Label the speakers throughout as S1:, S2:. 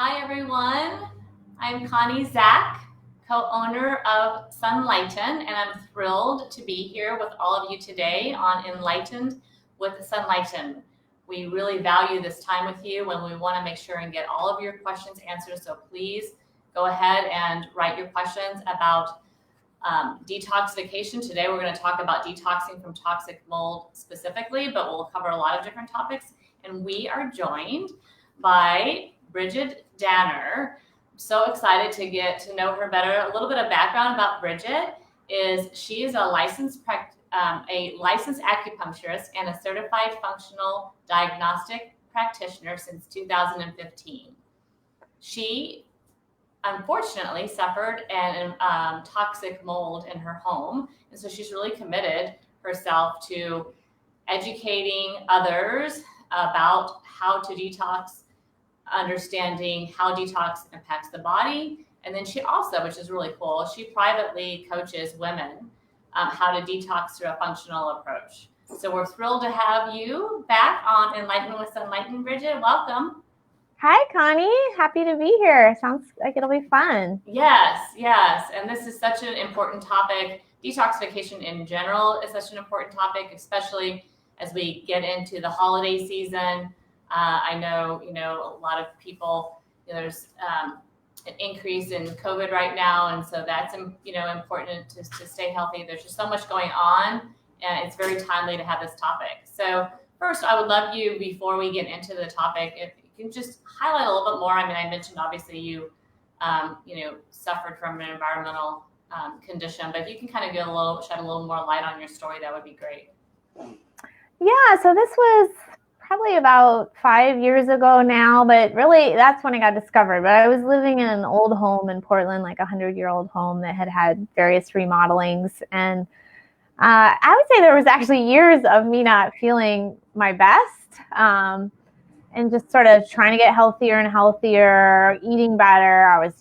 S1: Hi, everyone. I'm Connie Zack, co-owner of Sunlighten, and I'm thrilled to be here with all of you today on Enlightened with Sunlighten. We really value this time with you when we want to make sure and get all of your questions answered. So please go ahead and write your questions about detoxification. Today, we're going to talk about detoxing from toxic mold specifically, but we'll cover a lot of different topics. And we are joined by Bridget Danner. I'm so excited to get to know her better. A little bit of background about Bridget is she is a licensed acupuncturist and a certified functional diagnostic practitioner since 2015. She unfortunately suffered an toxic mold in her home, and so she's really committed herself to educating others about how to detox, understanding how detox impacts the body. And then she also, which is really cool, she privately coaches women how to detox through a functional approach. So we're thrilled to have you back on Enlighten with Sunlighten. Bridget, welcome.
S2: Hi, Connie. Happy to be here. Sounds like it'll be fun.
S1: Yes. And this is such an important topic. Detoxification in general is such an important topic, especially as we get into the holiday season. I know, a lot of people, there's an increase in COVID right now. And so that's, important to stay healthy. There's just so much going on, and it's very timely to have this topic. So first, I would love you, before we get into the topic, if you can just highlight a little bit more. I mean, I mentioned, obviously, you suffered from an environmental condition, but if you can kind of shed a little more light on your story, that would be great.
S2: Yeah, so this was probably about 5 years ago now, but really that's when I got discovered. But I was living in an old home in Portland, like 100-year-old home that had various remodelings. And I would say there was actually years of me not feeling my best and just sort of trying to get healthier and healthier, eating better. I was,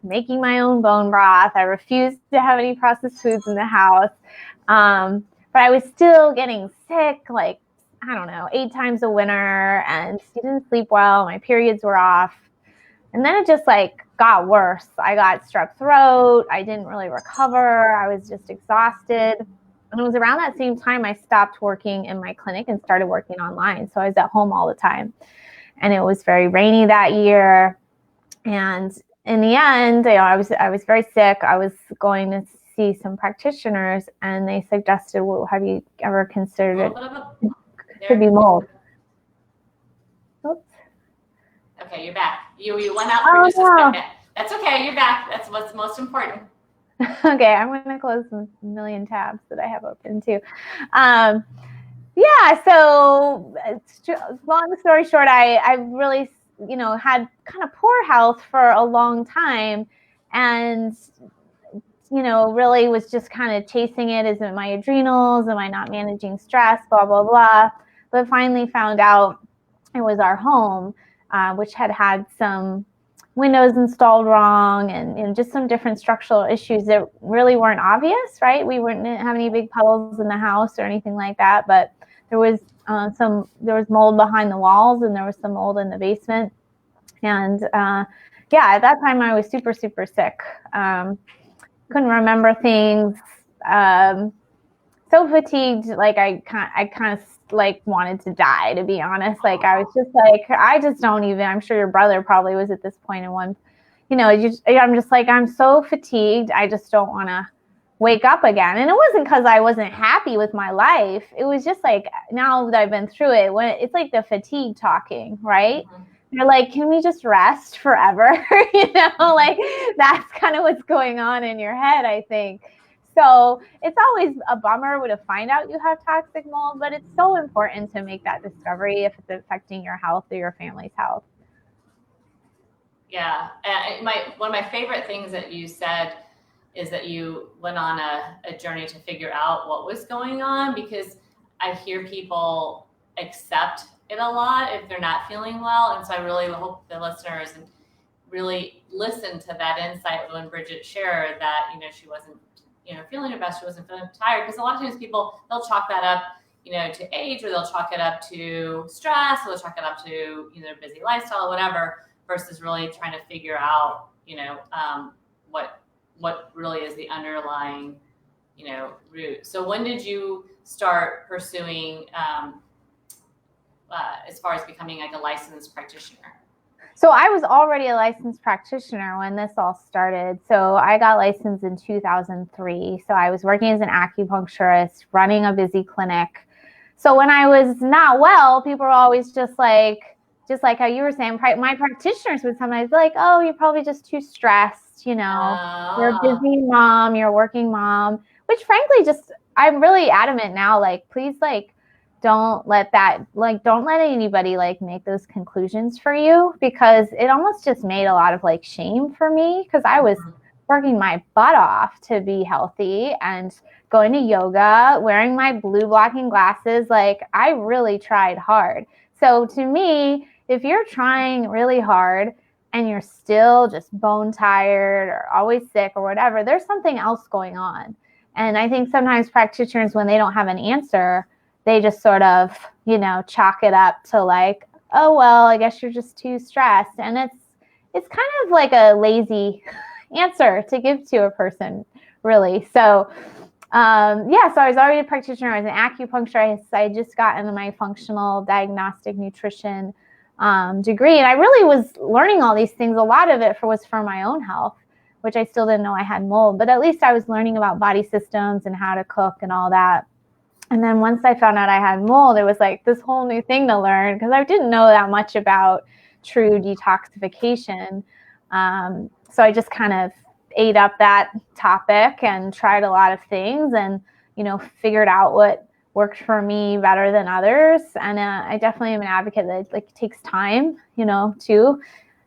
S2: making my own bone broth. I refused to have any processed foods in the house. But I was still getting sick, 8 times a winter, and didn't sleep well. My periods were off. And then it just got worse. I got strep throat. I didn't really recover. I was just exhausted. And it was around that same time I stopped working in my clinic and started working online. So I was at home all the time. And it was very rainy that year. And in the end, I was very sick. I was going to see some practitioners, and they suggested, well, have you ever considered it could be mold? Oops.
S1: Okay, you're back. You went out for just a second. That's okay, you're back. That's what's most important.
S2: Okay, I'm going to close a million tabs that I have open too. So long story short, I really, had kind of poor health for a long time, and really was just kind of chasing it. Is it my adrenals? Am I not managing stress? Blah, blah, blah. But finally found out it was our home, which had some windows installed wrong and just some different structural issues that really weren't obvious, right? We didn't have any big puddles in the house or anything like that, but there was mold behind the walls, and there was some mold in the basement. And at that time I was super, super sick. Couldn't remember things. So fatigued, I kind of wanted to die, to be honest. I was just I just don't even, I'm sure your brother probably was at this point in one, I'm just I'm so fatigued. I just don't want to wake up again. And it wasn't because I wasn't happy with my life. It was just now that I've been through it, when it's the fatigue talking, right? Mm-hmm. You're can we just rest forever? That's kind of what's going on in your head, I think. So it's always a bummer to find out you have toxic mold, but it's so important to make that discovery if it's affecting your health or your family's health.
S1: Yeah. One of my favorite things that you said is that you went on a journey to figure out what was going on, because I hear people accept it a lot if they're not feeling well. And so I really hope the listeners really listen to that insight when Bridget shared that, she wasn't feeling her best, she wasn't feeling tired. Because a lot of times people, they'll chalk that up, to age, or they'll chalk it up to stress, or they'll chalk it up to either busy lifestyle or whatever. versus really trying to figure out, what really is the underlying, root. So when did you start pursuing, as far as becoming like a licensed practitioner?
S2: So I was already a licensed practitioner when this all started. So I got licensed in 2003. So I was working as an acupuncturist, running a busy clinic. So when I was not well, people were always just like how you were saying, my practitioners would sometimes be like, oh, you're probably just too stressed, you're a busy mom, you're a working mom, which frankly, I'm really adamant now, like, please, like, don't let anybody like make those conclusions for you, because it almost just made a lot of like shame for me, because I was working my butt off to be healthy and going to yoga, wearing my blue blocking glasses. Like, I really tried hard. So to me, if you're trying really hard and you're still just bone tired or always sick or whatever, there's something else going on. And I think sometimes practitioners, when they don't have an answer, they just sort of, chalk it up to like, oh, well, I guess you're just too stressed. And it's kind of like a lazy answer to give to a person, really. So, so I was already a practitioner. I was an acupuncturist. I had just gotten my functional diagnostic nutrition degree. And I really was learning all these things. A lot of it was for my own health, which I still didn't know I had mold. But at least I was learning about body systems and how to cook and all that. And then once I found out I had mold, it was like this whole new thing to learn, because I didn't know that much about true detoxification. So I just kind of ate up that topic and tried a lot of things and, figured out what worked for me better than others. And I definitely am an advocate that it takes time, too.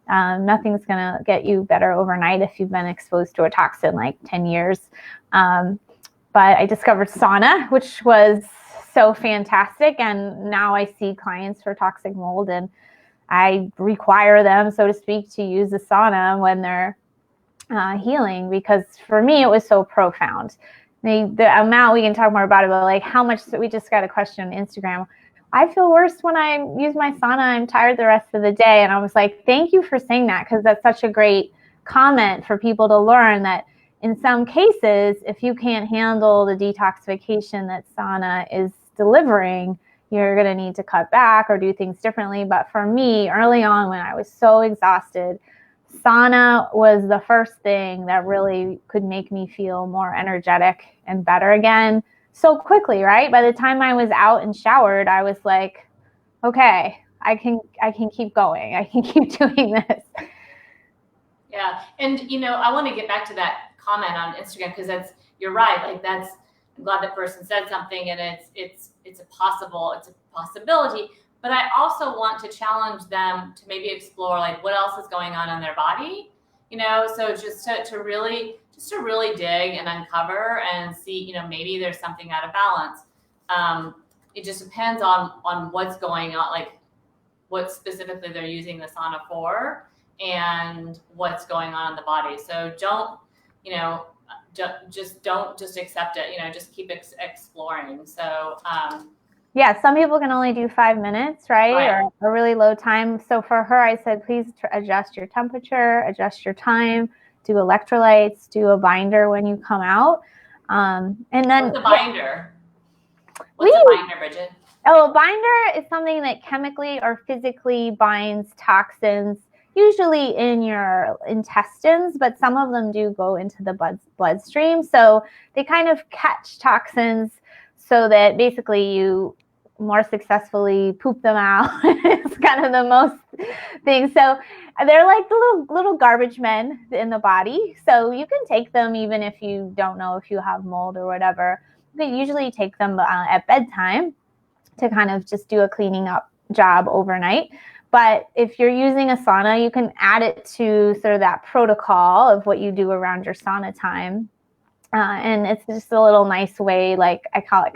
S2: Nothing's going to get you better overnight if you've been exposed to a toxin like 10 years. But I discovered sauna, which was so fantastic. And now I see clients for toxic mold, and I require them, so to speak, to use the sauna when they're healing, because for me, it was so profound. The amount, we can talk more about it, but like how much, we just got a question on Instagram. I feel worse when I use my sauna. I'm tired the rest of the day. And I was like, thank you for saying that, because that's such a great comment for people to learn that in some cases, if you can't handle the detoxification that sauna is delivering, you're going to need to cut back or do things differently. But for me, early on, when I was so exhausted, sauna was the first thing that really could make me feel more energetic and better again so quickly, right? By the time I was out and showered, I was like, okay, I can keep going. I can keep doing this.
S1: Yeah. And, I want to get back to that comment on Instagram, because you're right. Like, I'm glad that person said something, and it's a possibility, but I also want to challenge them to maybe explore like what else is going on in their body, so just to really dig and uncover and see, maybe there's something out of balance. It just depends on what's going on, like what specifically they're using the sauna for and what's going on in the body. So don't just accept it, just keep exploring. So,
S2: some people can only do 5 minutes, right? Or a really low time. So for her, I said, please adjust your temperature, adjust your time, do electrolytes, do a binder when you come out. And then
S1: what's a binder? What's a binder, Bridget?
S2: Oh, a binder is something that chemically or physically binds toxins, usually in your intestines, but some of them do go into the bloodstream. So they kind of catch toxins so that basically you more successfully poop them out. It's kind of the most thing. So they're like the little garbage men in the body. So you can take them even if you don't know if you have mold or whatever. You can usually take them at bedtime to kind of just do a cleaning up job overnight. But if you're using a sauna, you can add it to sort of that protocol of what you do around your sauna time. And it's just a little nice way, like I call it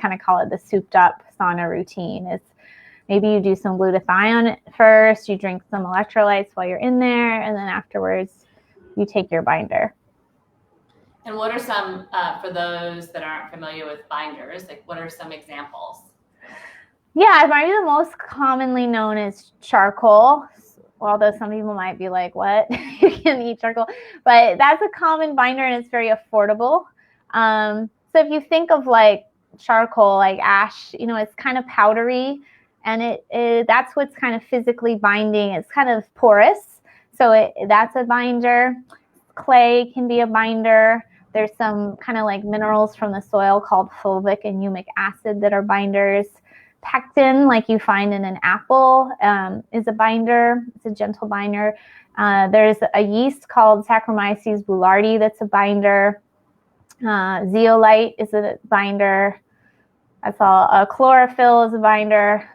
S2: the souped up sauna routine. It's maybe you do some glutathione first, you drink some electrolytes while you're in there, and then afterwards you take your binder.
S1: And what are some, for those that aren't familiar with binders, like what are some examples?
S2: Yeah, maybe the most commonly known is charcoal. although some people might be like, what? You can eat charcoal. But that's a common binder and it's very affordable. So if you think of like charcoal, like ash, it's kind of powdery and that's what's kind of physically binding. It's kind of porous. So that's a binder. Clay can be a binder. There's some kind of like minerals from the soil called fulvic and humic acid that are binders. Pectin, like you find in an apple, is a binder. It's a gentle binder. There's a yeast called Saccharomyces boulardii that's a binder. Zeolite is a binder. I saw chlorophyll is a binder.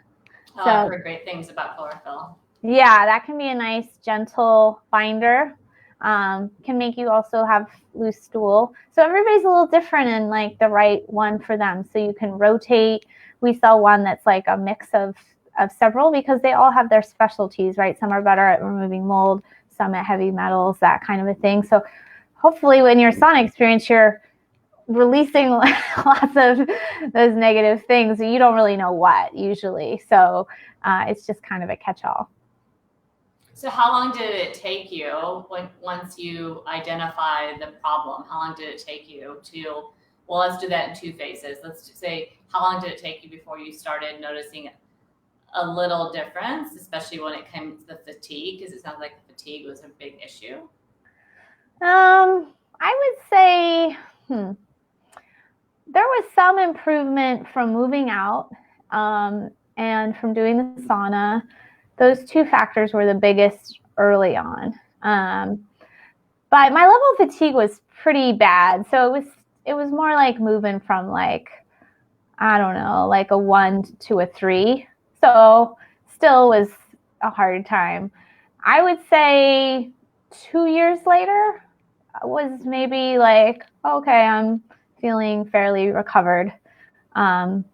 S1: Oh, I've heard great things about chlorophyll.
S2: Yeah, that can be a nice, gentle binder. Can make you also have loose stool. So everybody's a little different and like the right one for them. So you can rotate. We sell one that's like a mix of several because they all have their specialties, right? Some are better at removing mold, some at heavy metals, that kind of a thing. So hopefully when your sauna experience, you're releasing lots of those negative things. You don't really know what usually. So it's just kind of a catch-all.
S1: So how long did it take you once you identified the problem? How long did it take you to, well, let's do that in two phases. Let's just say, how long did it take you before you started noticing a little difference, especially when it came to the fatigue? Because it sounds like the fatigue was a big issue.
S2: I would say there was some improvement from moving out and from doing the sauna. Those two factors were the biggest early on. But my level of fatigue was pretty bad. So it was more like moving from like, I don't know, like a 1 to a 3. So still was a hard time. I would say 2 years later was maybe like, okay, I'm feeling fairly recovered. But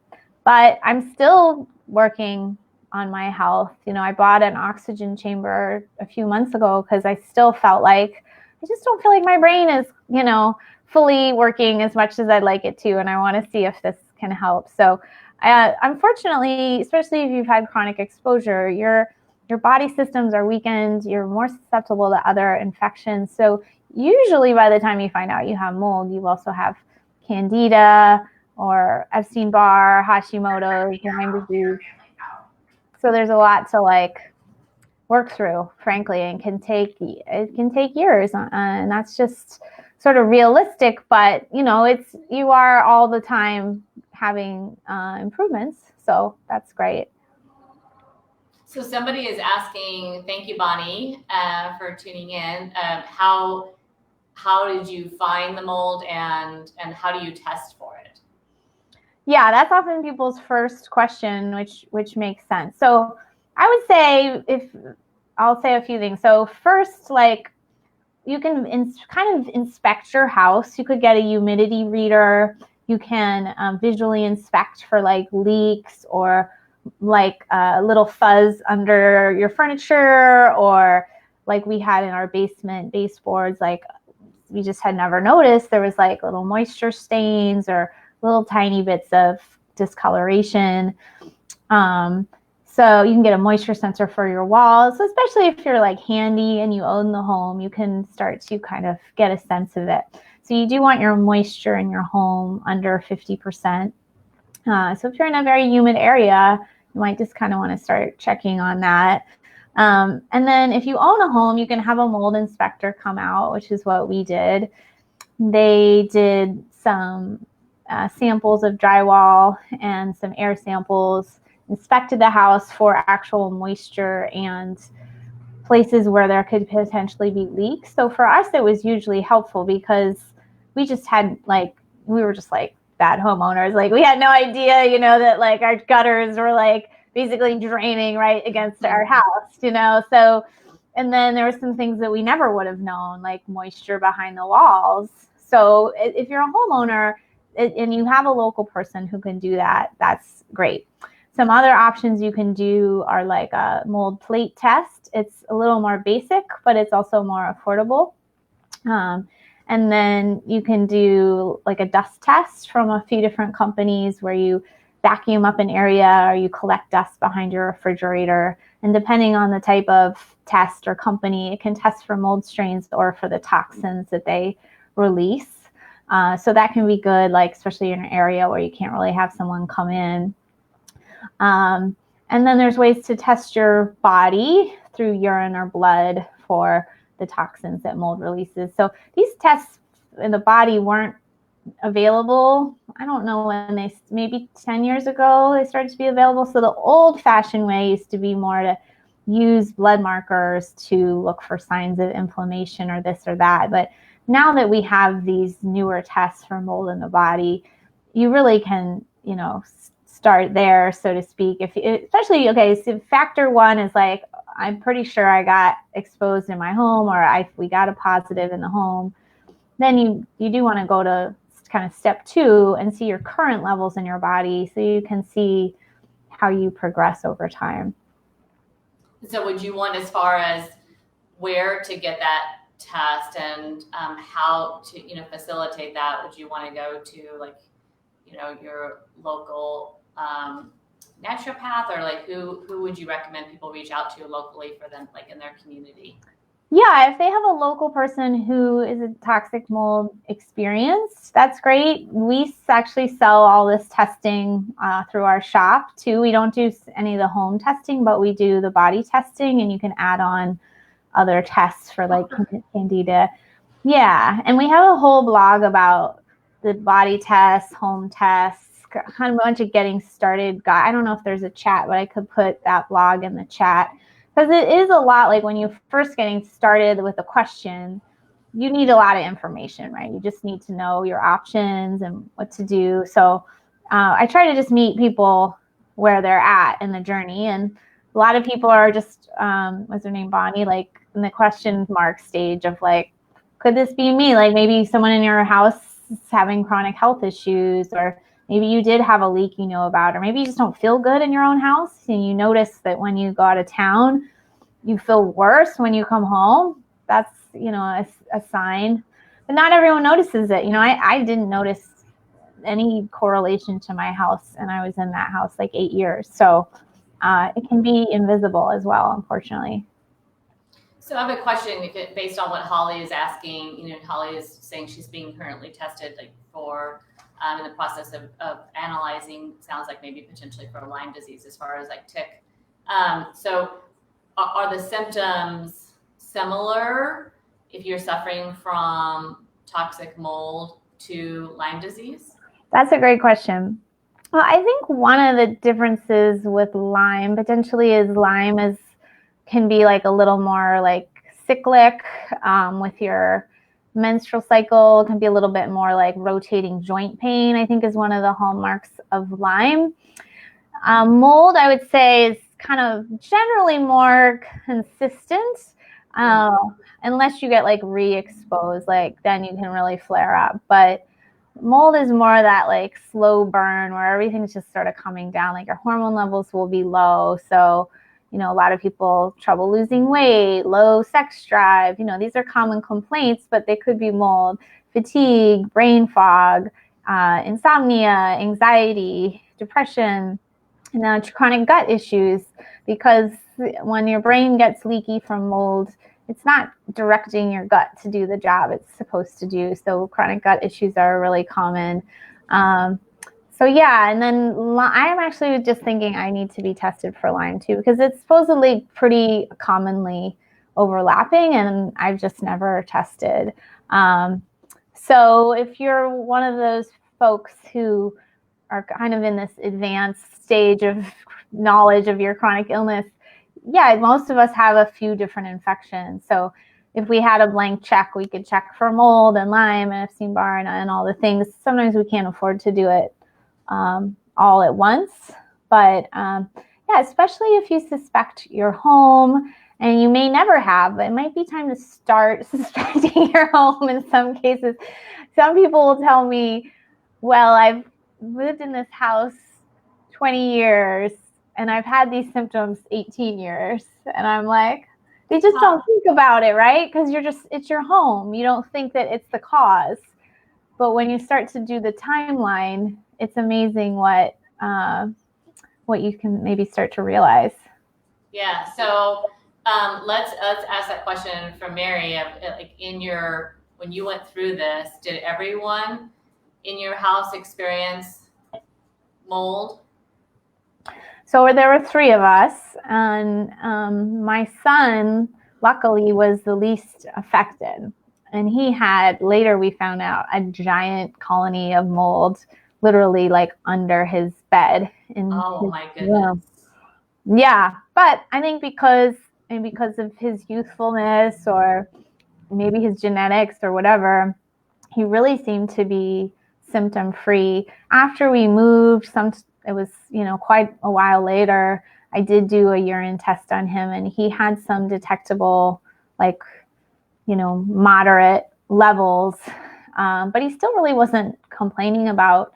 S2: I'm still working on my health. I bought an oxygen chamber a few months ago because I still felt like I just don't feel like my brain is, fully working as much as I'd like it to. And I want to see if this can help. So unfortunately, especially if you've had chronic exposure, your body systems are weakened. You're more susceptible to other infections. So usually by the time you find out you have mold, you also have candida or Epstein-Barr, Hashimoto's, Lyme disease. So there's a lot to like work through, frankly, and it can take years, and that's just sort of realistic. But you are all the time having improvements, so that's great.
S1: So somebody is asking, thank you, Bonnie, for tuning in. How did you find the mold, and how do you test for it?
S2: Yeah, that's often people's first question, which makes sense. So I would say I'll say a few things. So first, like you can kind of inspect your house. You could get a humidity reader. You can visually inspect for like leaks or like a little fuzz under your furniture, or like we had in our basement baseboards, like we just had never noticed there was like little moisture stains or little tiny bits of discoloration. So you can get a moisture sensor for your walls. So especially if you're like handy and you own the home, you can start to kind of get a sense of it. So you do want your moisture in your home under 50%. So if you're in a very humid area, you might just kind of want to start checking on that. And then if you own a home, you can have a mold inspector come out, which is what we did. They did some samples of drywall and some air samples, inspected the house for actual moisture and places where there could potentially be leaks. So for us, it was usually helpful because we just had we were just like bad homeowners. Like we had no idea, that like our gutters were like basically draining right against our house, So, and then there were some things that we never would have known, like moisture behind the walls. So if you're a homeowner and you have a local person who can do that, that's great. Some other options you can do are like a mold plate test. It's a little more basic, but it's also more affordable. And then you can do like a dust test from a few different companies where you vacuum up an area or you collect dust behind your refrigerator. And depending on the type of test or company, it can test for mold strains or for the toxins that they release. So that can be good, like especially in an area where you can't really have someone come in. And then there's ways to test your body through urine or blood for the toxins that mold releases. So these tests in the body weren't available. I don't know when maybe 10 years ago, they started to be available. So the old fashioned way used to be more to use blood markers to look for signs of inflammation or this or that. But now that we have these newer tests for mold in the body, you really can, start there, so to speak. So factor one is like, I'm pretty sure I got exposed in my home, or we got a positive in the home. Then you do want to go to kind of step two and see your current levels in your body so you can see how you progress over time.
S1: So would you want, as far as where to get that test and how to facilitate that, would you want to go to your local naturopath, or who would you recommend people reach out to locally for them, in their community?
S2: Yeah, if they have a local person who is a toxic mold experienced, that's great. We actually sell all this testing through our shop too. We don't do any of the home testing, but we do the body testing, and you can add on other tests for candida. Yeah, and we have a whole blog about the body tests, home tests, kind of a bunch of getting started. I don't know if there's a chat, but I could put that blog in the chat. Because it is a lot, like when you're first getting started with a question, you need a lot of information, right? You just need to know your options and what to do. So I try to just meet people where they're at in the journey. And a lot of people are just, what's her name, Bonnie, in the question mark stage of could this be me? Maybe someone in your house is having chronic health issues, or maybe you did have a leak you know about, or maybe you just don't feel good in your own house and you notice that when you go out of town, you feel worse when you come home. That's, a sign. But not everyone notices it. I didn't notice any correlation to my house, and I was in that house 8 years. So it can be invisible as well, unfortunately.
S1: So I have a question based on what Holly is asking. Holly is saying she's being currently tested for in the process of analyzing, sounds like maybe potentially for Lyme disease as far as tick. So are the symptoms similar if you're suffering from toxic mold to Lyme disease?
S2: That's a great question. Well, I think one of the differences with Lyme potentially is Lyme can be a little more cyclic with your menstrual cycle. It can be a little bit more rotating joint pain, I think, is one of the hallmarks of Lyme. Mold, I would say, is kind of generally more consistent, unless you get re-exposed, then you can really flare up. But mold is more that slow burn where everything's just sort of coming down, your hormone levels will be low. So, a lot of people trouble losing weight, low sex drive, these are common complaints, but they could be mold, fatigue, brain fog, insomnia, anxiety, depression, and chronic gut issues, because when your brain gets leaky from mold, it's not directing your gut to do the job it's supposed to do. So chronic gut issues are really common. So yeah, and then I'm actually just thinking I need to be tested for Lyme too, because it's supposedly pretty commonly overlapping, and I've just never tested. So if you're one of those folks who are kind of in this advanced stage of knowledge of your chronic illness, yeah, most of us have a few different infections. So if we had a blank check, we could check for mold and Lyme and Epstein-Barr and all the things. Sometimes we can't afford to do it all at once. But yeah, especially if you suspect your home, and you may never have, but it might be time to start suspecting your home in some cases. Some people will tell me, well, I've lived in this house 20 years and I've had these symptoms 18 years. And I'm like, they just don't think about it, right? Because it's your home. You don't think that it's the cause. But when you start to do the timeline, it's amazing what what you can maybe start to realize.
S1: Yeah. So let's ask that question from Mary. Like when you went through this, did everyone in your house experience mold?
S2: So there were 3 of us, and my son, luckily, was the least affected. And he had, later we found out, a giant colony of mold literally like under his bed.
S1: My goodness.
S2: Room. Yeah, but I think because of his youthfulness or maybe his genetics or whatever, he really seemed to be symptom free. After we moved, it was, quite a while later, I did do a urine test on him, and he had some detectable, moderate levels. But he still really wasn't complaining about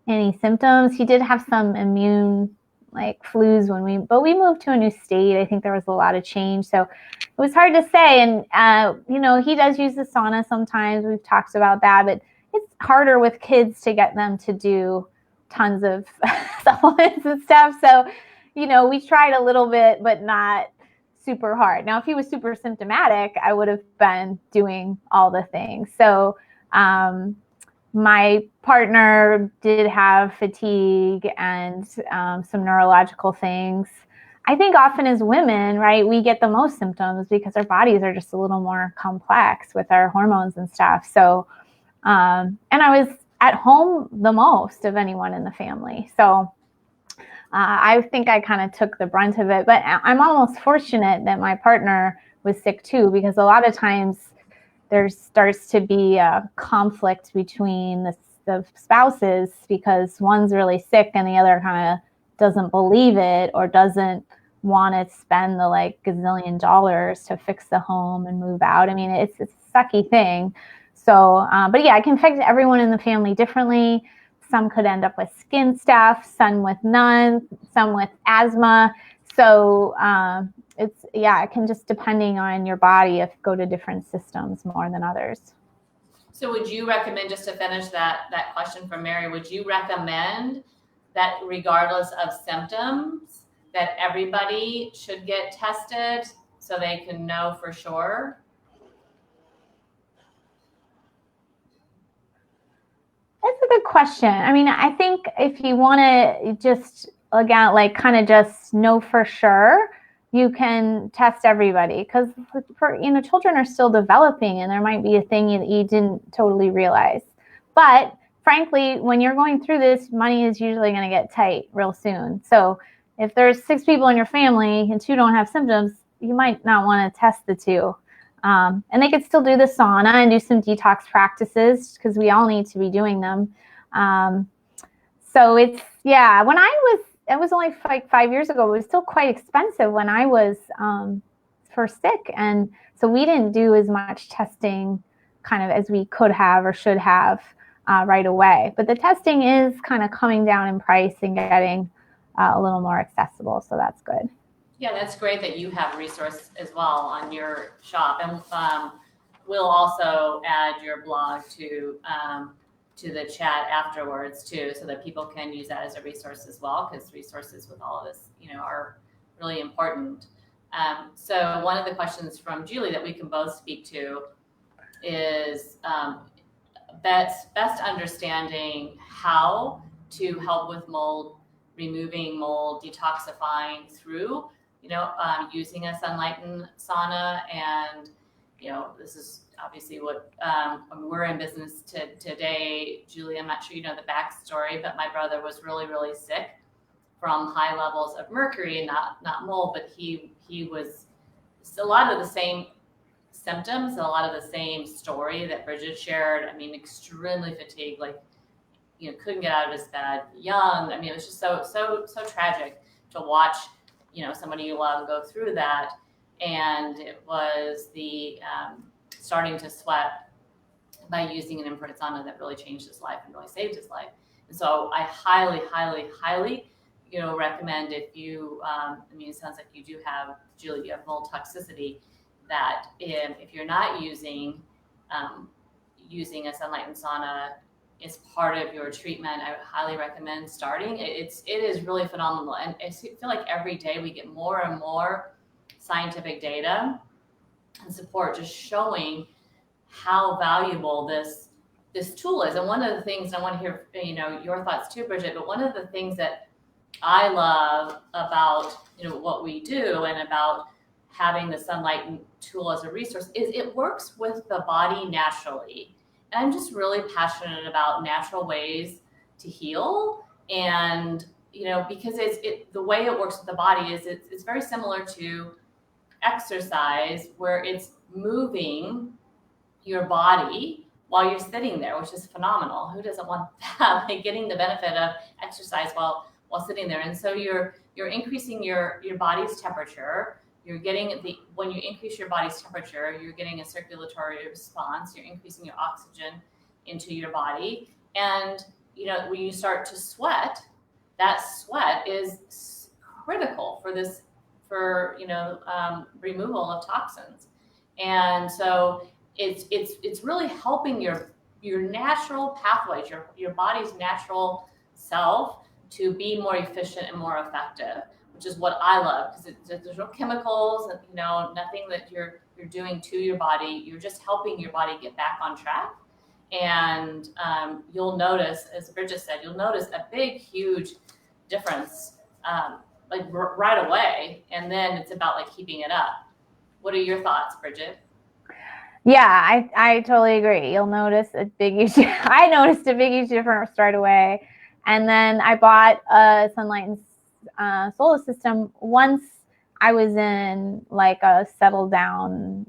S2: any symptoms. He did have some immune flus but we moved to a new state. I think there was a lot of change. So it was hard to say. And, he does use the sauna sometimes. We've talked about that, but it's harder with kids to get them to do tons of supplements and stuff. So, we tried a little bit, but not super hard. Now, if he was super symptomatic, I would have been doing all the things. So, my partner did have fatigue and some neurological things. I think often as women, right, we get the most symptoms because our bodies are just a little more complex with our hormones and stuff. So, and I was at home the most of anyone in the family. So I think I kind of took the brunt of it. But I'm almost fortunate that my partner was sick too, because a lot of times there starts to be a conflict between the spouses because one's really sick and the other kind of doesn't believe it or doesn't want to spend the gazillion dollars to fix the home and move out. I mean, it's a sucky thing. So, but yeah, it can affect everyone in the family differently. Some could end up with skin stuff, some with none, some with asthma. So, it can just, depending on your body, go to different systems more than others.
S1: So would you recommend, just to finish that question from Mary, would you recommend that regardless of symptoms, that everybody should get tested so they can know for sure?
S2: That's a good question. I mean, I think if you want to just, again, just know for sure, you can test everybody because children are still developing and there might be a thing that you didn't totally realize. But frankly, when you're going through this, money is usually going to get tight real soon. So if there's 6 people in your family and 2 don't have symptoms, you might not want to test the 2. And they could still do the sauna and do some detox practices because we all need to be doing them. So it's, when it was only 5 years ago. It was still quite expensive when I was first sick. And so we didn't do as much testing kind of as we could have or should have right away. But the testing is kind of coming down in price and getting a little more accessible. So that's good.
S1: Yeah, that's great that you have resources as well on your shop. And we'll also add your blog to the chat afterwards too, so that people can use that as a resource as well, because resources with all of this, are really important. So one of the questions from Julie that we can both speak to is best understanding how to help with mold, removing mold, detoxifying through, using a Sunlighten sauna. And, this is obviously what we're in business today. Julie, I'm not sure you know the backstory, but my brother was really, really sick from high levels of mercury, not mold, but he was a lot of the same symptoms, a lot of the same story that Bridget shared. I mean, extremely fatigued, couldn't get out of his bed, young. I mean, it was just so tragic to watch, somebody you love go through that. And it was the starting to sweat by using an infrared sauna that really changed his life and really saved his life. And so I highly, highly, highly, recommend if you, it sounds like you do have, Julie, you have mold toxicity, that if you're not using a Sunlighten sauna, is part of your treatment, I would highly recommend starting. It is really phenomenal. And I feel like every day we get more and more scientific data and support just showing how valuable this tool is. And one of the things, I want to hear, your thoughts too, Bridget, but one of the things that I love about, what we do and about having the Sunlighten tool as a resource is it works with the body naturally. And I'm just really passionate about natural ways to heal. And, because the way it works with the body is it's very similar to exercise, where it's moving your body while you're sitting there, which is phenomenal. Who doesn't want that? Like getting the benefit of exercise while sitting there. And so you're increasing your body's temperature. You're getting when you increase your body's temperature, you're getting a circulatory response. You're increasing your oxygen into your body. And, when you start to sweat, that sweat is critical for removal of toxins. And so it's really helping your natural pathways, your body's natural self to be more efficient and more effective, which is what I love, because there's no chemicals and nothing that you're doing to your body. You're just helping your body get back on track. And you'll notice, as Bridget said, you'll notice a big, huge difference right away. And then it's about keeping it up. What are your thoughts, Bridget?
S2: Yeah, I totally agree. You'll notice a big, huge, I noticed a big, huge difference right away. And then I bought a Sunlighten solar system once I was in a settled down,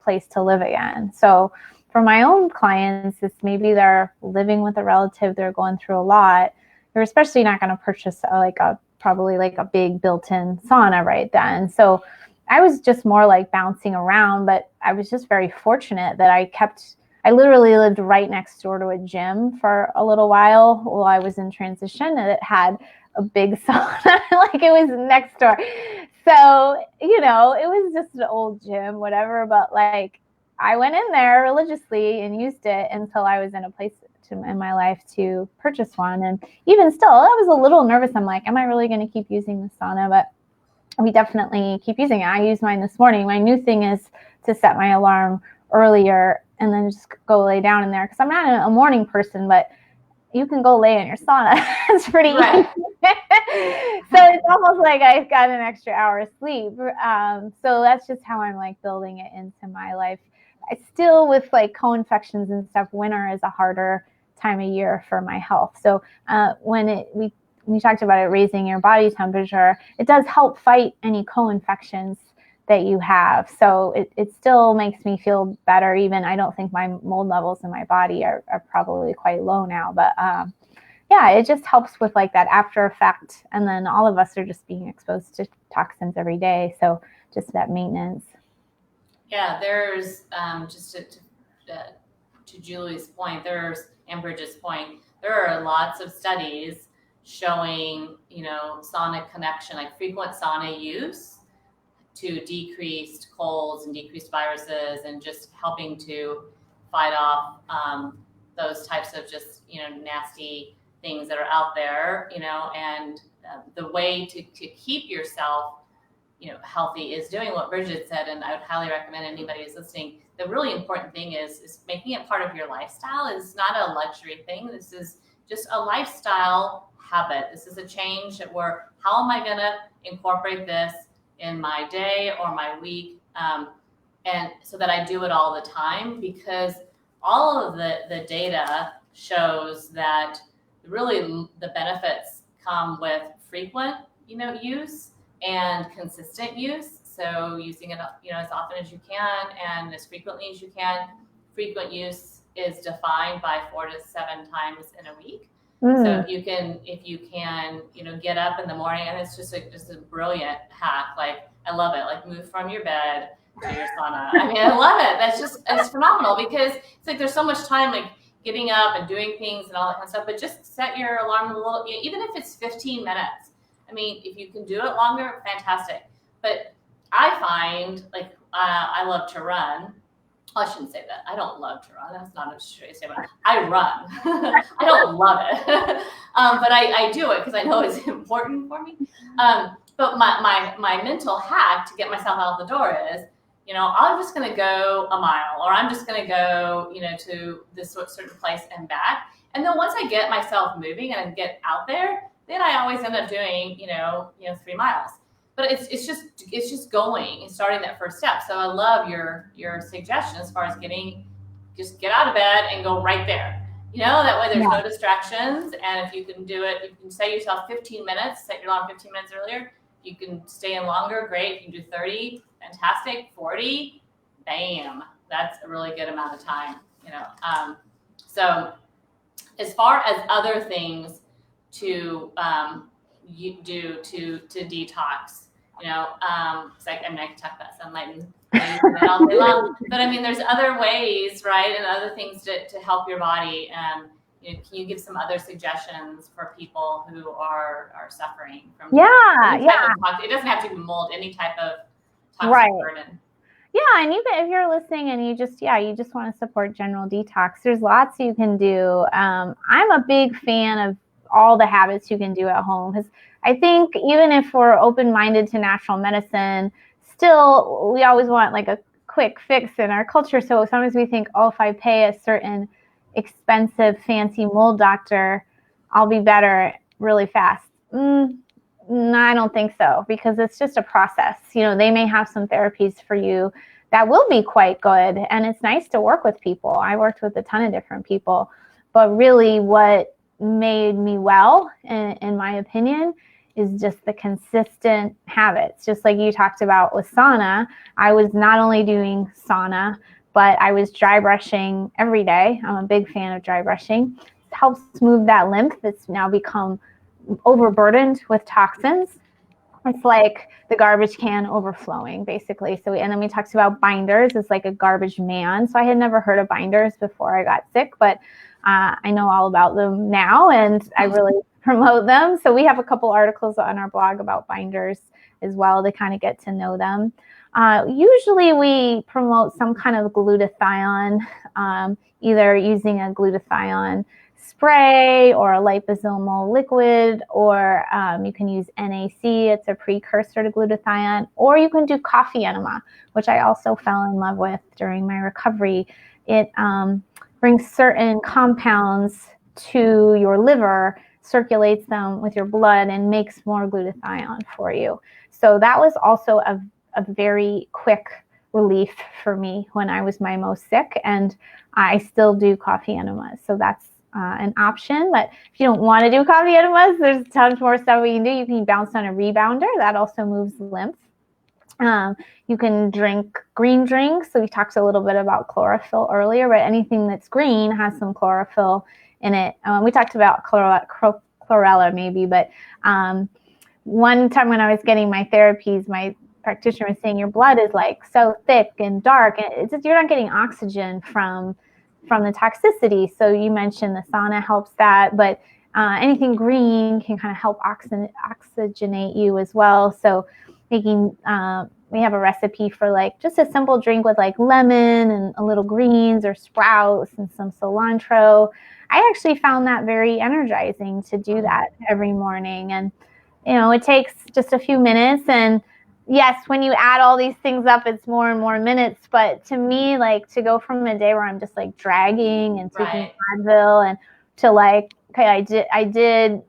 S2: place to live again. So for my own clients, it's maybe they're living with a relative, they're going through a lot. You're especially not going to purchase probably a big built-in sauna right then. So I was just more bouncing around, but I was just very fortunate that I literally lived right next door to a gym for a little while I was in transition, and it had a big sauna, it was next door. So, it was just an old gym, whatever, but I went in there religiously and used it until I was in a place in my life to purchase one. And even still, I was a little nervous. I'm like, am I really going to keep using the sauna? But we definitely keep using it. I used mine this morning. My new thing is to set my alarm earlier and then just go lay down in there, because I'm not a morning person, but you can go lay in your sauna. It's pretty easy. So it's almost like I've got an extra hour of sleep. So that's just how I'm building it into my life. I still, with co-infections and stuff, winter is a harder time of year for my health. So when we talked about it raising your body temperature, it does help fight any co-infections that you have. So it still makes me feel better. Even I don't think my mold levels in my body are probably quite low now. But yeah, it just helps with that after effect. And then all of us are just being exposed to toxins every day. So just that maintenance.
S1: Yeah, there's just to Julie's point, and Bridget's point, there are lots of studies showing, sauna connection, frequent sauna use to decreased colds and decreased viruses, and just helping to fight off those types of just, nasty things that are out there, and the way to keep yourself healthy is doing what Bridget said. And I would highly recommend anybody who's listening. The really important thing is making it part of your lifestyle. It's not a luxury thing. This is just a lifestyle habit. This is a change that how am I going to incorporate this in my day or my week? And so that I do it all the time, because all of the data shows that really the benefits come with frequent, use and consistent use. So using it, as often as you can and as frequently as you can. Frequent use is defined by 4 to 7 times in a week. So if you can, get up in the morning, and it's just a brilliant hack. I love it. Move from your bed to your sauna. I mean, I love it. It's phenomenal, because it's there's so much time getting up and doing things and all that kind of stuff. But just set your alarm a little, even if it's 15 minutes. I mean, if you can do it longer, fantastic. But I find I love to run I shouldn't say that. I don't love to run. That's not a straight statement. I run. I don't love it, but I do it because I know it's important for me. But my mental hack to get myself out the door is, I'm just going to go a mile, or I'm just going to go, to this certain place and back. And then once I get myself moving and get out there, then I always end up doing, 3 miles. But it's just going and starting that first step. So I love your suggestion as far as just get out of bed and go right there. That way there's no distractions. And if you can do it, you can set yourself 15 minutes, set your alarm 15 minutes earlier. You can stay in longer, great. You can do 30, fantastic. 40, bam. That's a really good amount of time, So as far as other things to you do to detox, I can talk about Sunlighten all day long, but there's other ways, right, and other things to help your body. Can you give some other suggestions for people who are suffering from any type of toxic? It doesn't have to be mold, any type of toxic burden.
S2: Yeah, and even if you're listening and you just want to support general detox, there's lots you can do. I'm a big fan of all the habits you can do at home, because I think even if we're open-minded to natural medicine, still we always want like a quick fix in our culture. So sometimes we think, if I pay a certain expensive, fancy mold doctor, I'll be better really fast. No, I don't think so, because it's just a process. They may have some therapies for you that will be quite good, and it's nice to work with people. I worked with a ton of different people, but really what made me well, in my opinion, is just the consistent habits. Just like you talked about with sauna, I was not only doing sauna, but I was dry brushing every day. I'm a big fan of dry brushing. It helps move that lymph that's now become overburdened with toxins. It's like the garbage can overflowing, basically. And then we talked about binders. It's like a garbage man. So I had never heard of binders before I got sick, but I know all about them now, and I really promote them. So we have a couple articles on our blog about binders as well to kind of get to know them. Usually we promote some kind of glutathione, either using a glutathione spray or a liposomal liquid, or you can use NAC, it's a precursor to glutathione, or you can do coffee enema, which I also fell in love with during my recovery. It brings certain compounds to your liver, circulates them with your blood, and makes more glutathione for you. So that was also a very quick relief for me when I was my most sick, and I still do coffee enemas. So that's an option. But if you don't want to do coffee enemas, there's tons more stuff we can do. You can bounce on a rebounder. That also moves lymph. You can drink green drinks. So we talked a little bit about chlorophyll earlier, but anything that's green has some chlorophyll in it. We talked about chlorella maybe, but one time when I was getting my therapies, my practitioner was saying your blood is like so thick and dark, and it's just, you're not getting oxygen from the toxicity. So you mentioned the sauna helps that, but anything green can kind of help oxygenate you as well. So making we have a recipe for like just a simple drink with like lemon and a little greens or sprouts and some cilantro. I actually found that very energizing to do that every morning. And it takes just a few minutes, and yes, when you add all these things up, it's more and more minutes. But to me, like, to go from a day where I'm just like dragging and taking Advil, and to like, okay, I did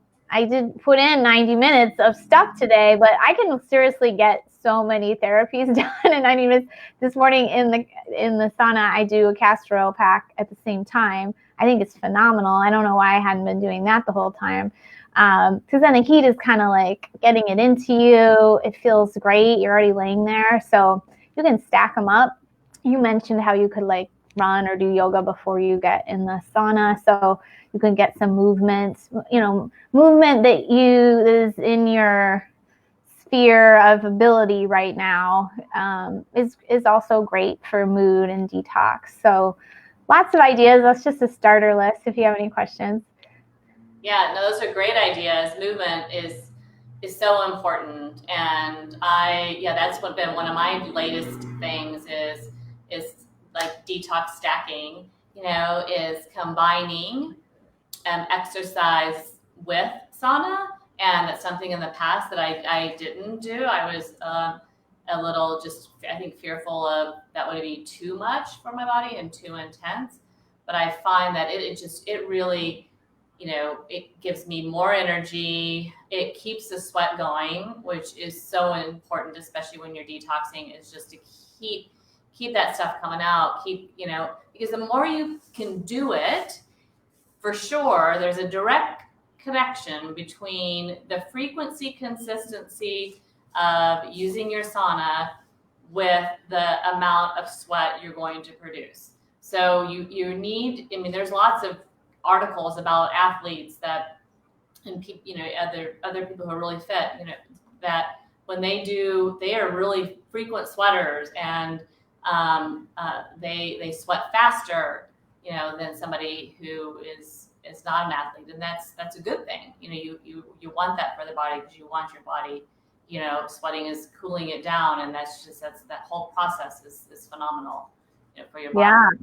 S2: put in 90 minutes of stuff today, but I can seriously get so many therapies done in 90 minutes. This morning in the sauna, I do a castor oil pack at the same time. I think it's phenomenal. I don't know why I hadn't been doing that the whole time. Because then the heat is kind of like getting it into you. It feels great. You're already laying there. So you can stack them up. You mentioned how you could like run or do yoga before you get in the sauna. So you can get some movement that is in your sphere of ability right now, is also great for mood and detox. So lots of ideas. That's just a starter list if you have any questions.
S1: Yeah, no, those are great ideas. Movement is so important, and that's been one of my latest things is like detox stacking, is combining exercise with sauna. And that's something in the past that I didn't do. I was a little just, I think, fearful of that would be too much for my body and too intense. But I find that it really, it gives me more energy. It keeps the sweat going, which is so important, especially when you're detoxing, is just to keep that stuff coming out, because the more you can do it, for sure, there's a direct connection between the frequency, consistency of using your sauna with the amount of sweat you're going to produce. So you need, there's lots of articles about athletes and other people who are really fit, that when they are really frequent sweaters, and they sweat faster, than somebody who is not an athlete, and that's a good thing. You want that for the body, because you want your body, sweating is cooling it down, and that's that whole process is phenomenal, for your body.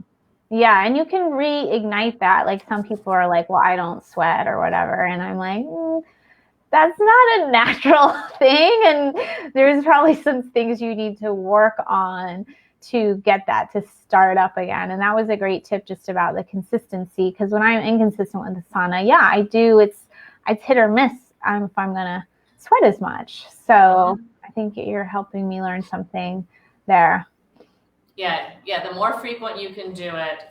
S2: Yeah, and you can reignite that. Like, some people are like, well, I don't sweat or whatever, and I'm like, that's not a natural thing, and there's probably some things you need to work on to get that to start up again. And that was a great tip, just about the consistency, because when I'm inconsistent with the sauna, I do, it's hit or miss if I'm gonna sweat as much. So I think you're helping me learn something there.
S1: Yeah, the more frequent you can do it,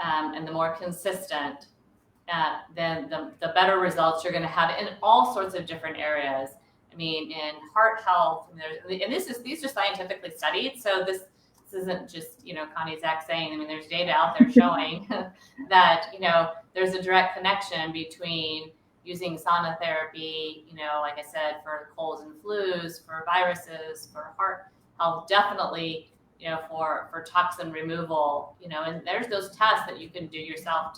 S1: and the more consistent, then the better results you're going to have in all sorts of different areas. In heart health, and these are scientifically studied. So this isn't just, Connie Zack saying. There's data out there showing that, there's a direct connection between using sauna therapy, like I said, for colds and flus, for viruses, for heart health, definitely, for toxin removal, and there's those tests that you can do yourself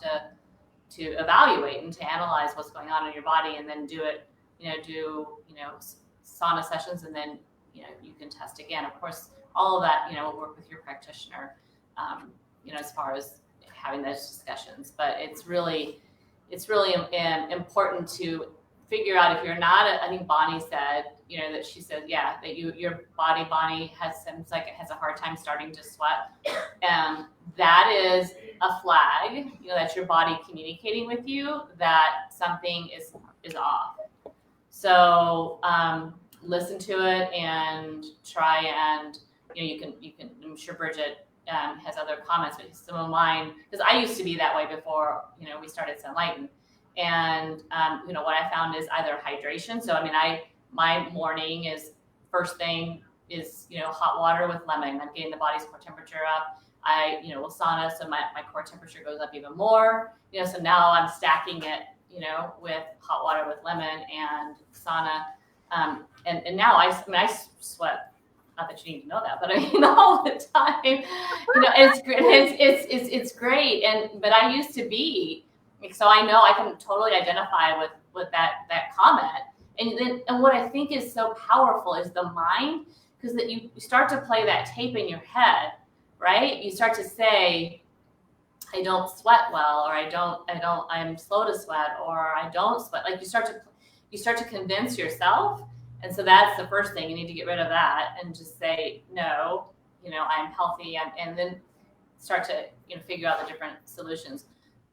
S1: to evaluate and to analyze what's going on in your body, and then do it, sauna sessions, and then, you can test again. Of course, all of that, will work with your practitioner, as far as having those discussions. But it's really important to figure out, if you're not, I think Bonnie said, that she said, that your body, Bonnie, seems like it has a hard time starting to sweat. And that is a flag, that's your body communicating with you that something is off. So listen to it and try, and you can, I'm sure Bridget has other comments, but some of mine, because I used to be that way before, we started Sunlighten. And, what I found is either hydration. So, my morning is, first thing is, hot water with lemon. I'm getting the body's core temperature up. Will sauna, so my core temperature goes up even more. So now I'm stacking it, with hot water with lemon and sauna. And now I sweat. Not that you need to know that, but all the time. It's great. But I used to be, so I know I can totally identify with that comment. And what I think is so powerful is the mind, because that you start to play that tape in your head, right? You start to say, I don't sweat well, or I'm slow to sweat, or I don't sweat. Like, you start to convince yourself. And so that's the first thing. You need to get rid of that and just say, no, I'm healthy, and then start to, figure out the different solutions.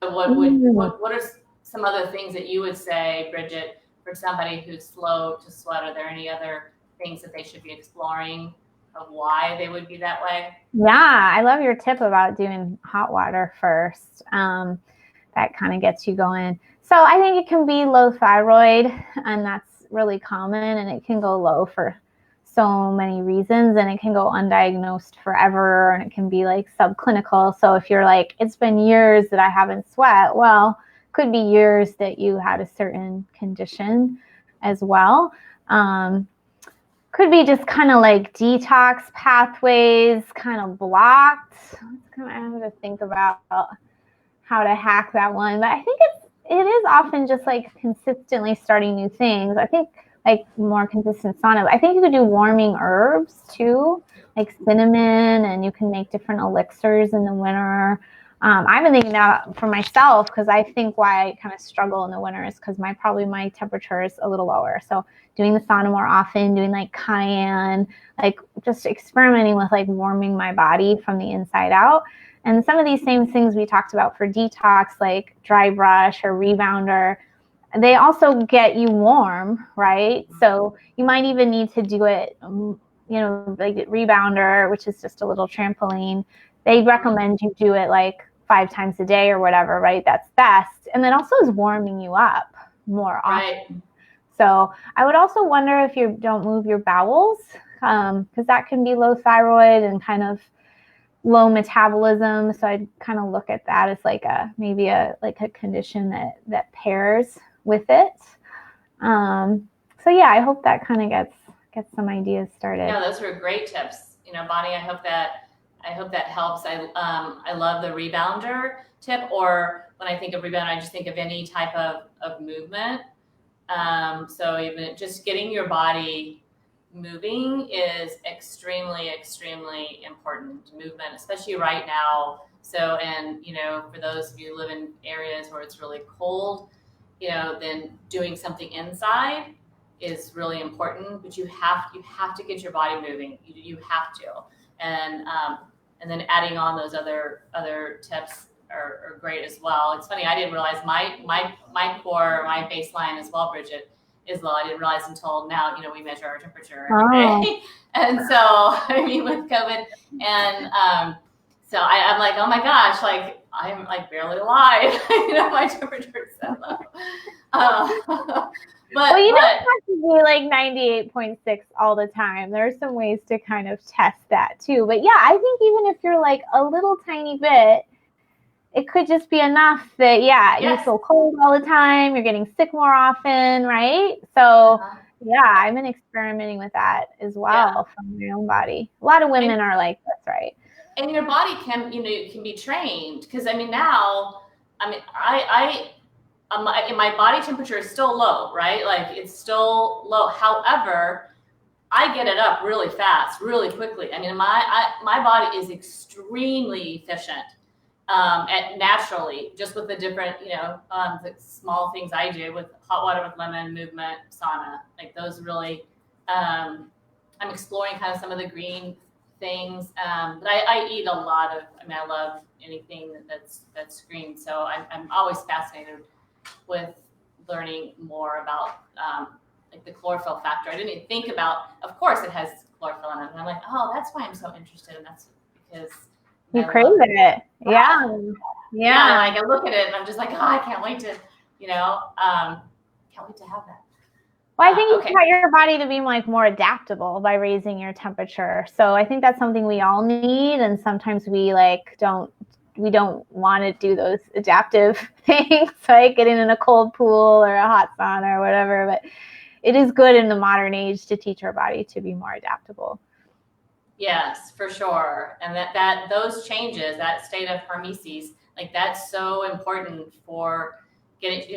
S1: So what are some other things that you would say, Bridget, for somebody who's slow to sweat? Are there any other things that they should be exploring of why they would be that way?
S2: Yeah, I love your tip about doing hot water first. That kind of gets you going. So I think it can be low thyroid, and that's really common, and it can go low for so many reasons, and it can go undiagnosed forever, and it can be like subclinical. So if you're like, it's been years that I haven't sweat, well, could be years that you had a certain condition as well. Could be just kind of like detox pathways kind of blocked. I have to think about how to hack that one, but I think it is often just like consistently starting new things. I think like more consistent sauna. I think you could do warming herbs too, like cinnamon, and you can make different elixirs in the winter. I've been thinking that for myself, because I think why I kind of struggle in the winter is because my temperature is a little lower. So doing the sauna more often, doing like cayenne, like just experimenting with like warming my body from the inside out. And some of these same things we talked about for detox, like dry brush or rebounder, they also get you warm, right? So you might even need to do it, like rebounder, which is just a little trampoline. They recommend you do it like 5 times a day or whatever, right? That's best. And then also is warming you up more often.
S1: Right.
S2: So I would also wonder if you don't move your bowels, because that can be low thyroid and kind of low metabolism. So I'd kind of look at that as like maybe a condition that pairs with it. So yeah, I hope that kind of gets some ideas started.
S1: Yeah, those were great tips. Bonnie, I hope that helps. I love the rebounder tip, or when I think of rebounder, I just think of any type of movement. So even just getting your body moving is extremely, extremely important. Movement, especially right now. So, and for those of you who live in areas where it's really cold, then doing something inside is really important. But you have to get your body moving. You have to, and then adding on those other tips are great as well. It's funny, I didn't realize my core, my baseline as well, Bridget, is low. I didn't realize until now, we measure our temperature every day. And so, with COVID, and so I'm like, oh my gosh, like I'm like barely alive. My temperature is so low.
S2: Well, you don't have to do like 98.6 all the time. There are some ways to kind of test that too. But yeah, I think even if you're like a little tiny bit, it could just be enough that, you feel cold all the time. You're getting sick more often, right? So yeah, I've been experimenting with that as well from my own body. A lot of women are like this, right?
S1: And your body can be trained. Because my body temperature is still low, right? Like it's still low. However, I get it up really fast, really quickly. My body is extremely efficient naturally, just with the different, the small things I do with hot water with lemon, movement, sauna. Like those really, I'm exploring kind of some of the green things. But I eat a lot of, I love anything that's green. So I'm always fascinated with learning more about like the chlorophyll factor. I didn't even think about, of course it has chlorophyll in it. And I'm like, oh, that's why I'm so interested. And that's because
S2: you crave it. Yeah.
S1: Like I look at it and I'm just like, oh, I can't wait to, can't wait to have that.
S2: Well, I think you taught your body to be like more adaptable by raising your temperature. So I think that's something we all need. And sometimes we don't want to do those adaptive things, like getting in a cold pool or a hot sauna or whatever. But it is good in the modern age to teach our body to be more adaptable.
S1: Yes, for sure. And that those changes, that state of hormesis, like that's so important for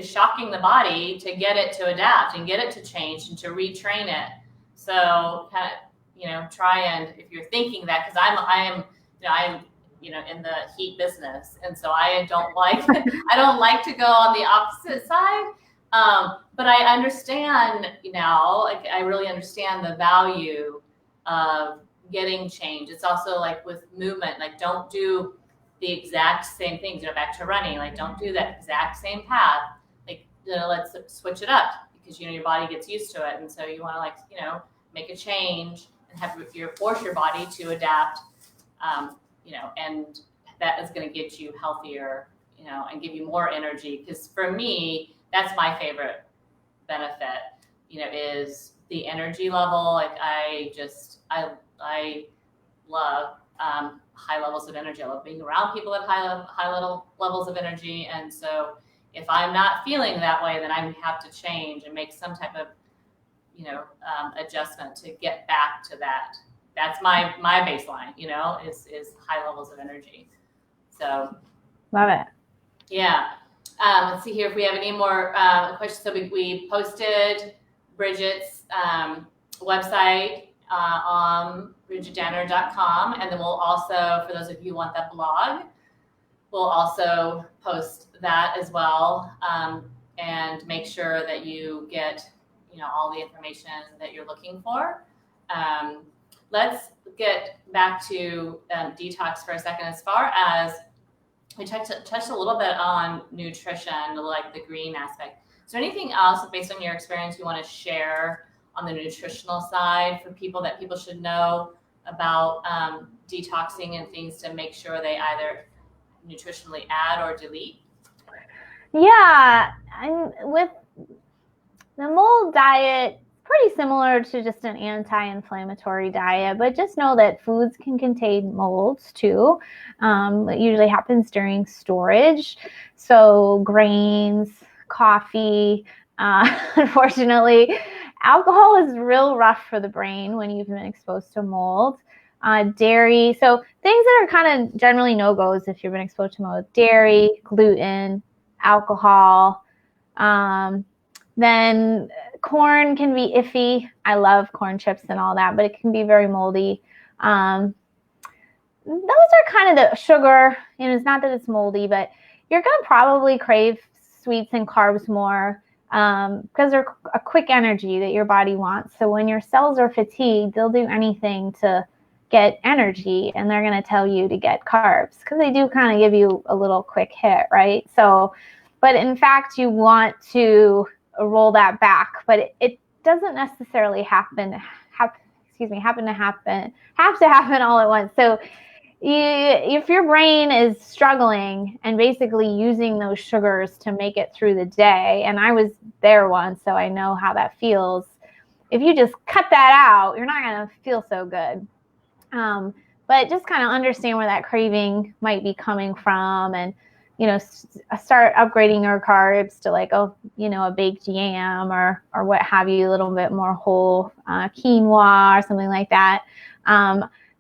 S1: shocking the body to get it to adapt and get it to change and to retrain it. So kind of, try and, if you're thinking that, because I am in the heat business. And so I don't like to go on the opposite side. But I understand now, like I really understand the value of getting change. It's also like with movement, like don't do the exact same things, back to running, like don't do that exact same path. Like, let's switch it up because, your body gets used to it. And so you want to make a change and force your body to adapt, and that is going to get you healthier, and give you more energy. Because for me, that's my favorite benefit, is the energy level. Like I love high levels of energy. I love being around people at high levels of energy. And so if I'm not feeling that way, then I have to change and make some type of, adjustment to get back to that. That's my baseline, is high levels of energy. So
S2: love it.
S1: Yeah. Let's see here if we have any more questions. So we posted Bridget's website on bridgetdanner.com. And then we'll also, for those of you who want that blog, we'll also post that as well, and make sure that you get, all the information that you're looking for. Let's get back to detox for a second. As far as we touched a little bit on nutrition, like the green aspect. Is there anything else based on your experience you want to share on the nutritional side for people that people should know about detoxing and things to make sure they either nutritionally add or delete?
S2: Yeah, and with the mold diet, pretty similar to just an anti-inflammatory diet, but just know that foods can contain molds too. It usually happens during storage. So grains, coffee, unfortunately, alcohol is real rough for the brain when you've been exposed to mold. Dairy, so things that are kind of generally no-goes if you've been exposed to mold: dairy, gluten, alcohol. Then corn can be iffy. I love corn chips and all that, but it can be very moldy. Those are kind of the sugar. It's not that it's moldy, but you're going to probably crave sweets and carbs more because they're a quick energy that your body wants. So when your cells are fatigued, they'll do anything to get energy, and they're going to tell you to get carbs because they do kind of give you a little quick hit, right? So, but in fact, you want to roll that back, but it doesn't necessarily have to happen all at once. So if your brain is struggling and basically using those sugars to make it through the day, and I was there once, so I know how that feels. If you just cut that out, you're not going to feel so good. But just kind of understand where that craving might be coming from, and start upgrading your carbs to like a baked yam or what have you, a little bit more whole quinoa or something like that.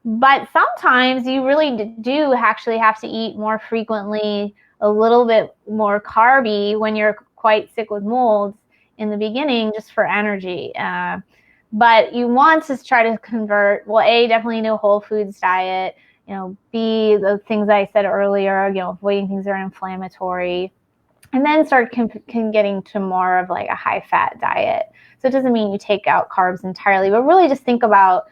S2: But sometimes you really do actually have to eat more frequently, a little bit more carby when you're quite sick with molds in the beginning, just for energy. But you want to try to convert, A, definitely no whole foods diet, B, the things I said earlier, avoiding things that are inflammatory, and then start getting to more of like a high fat diet. So it doesn't mean you take out carbs entirely, but really just think about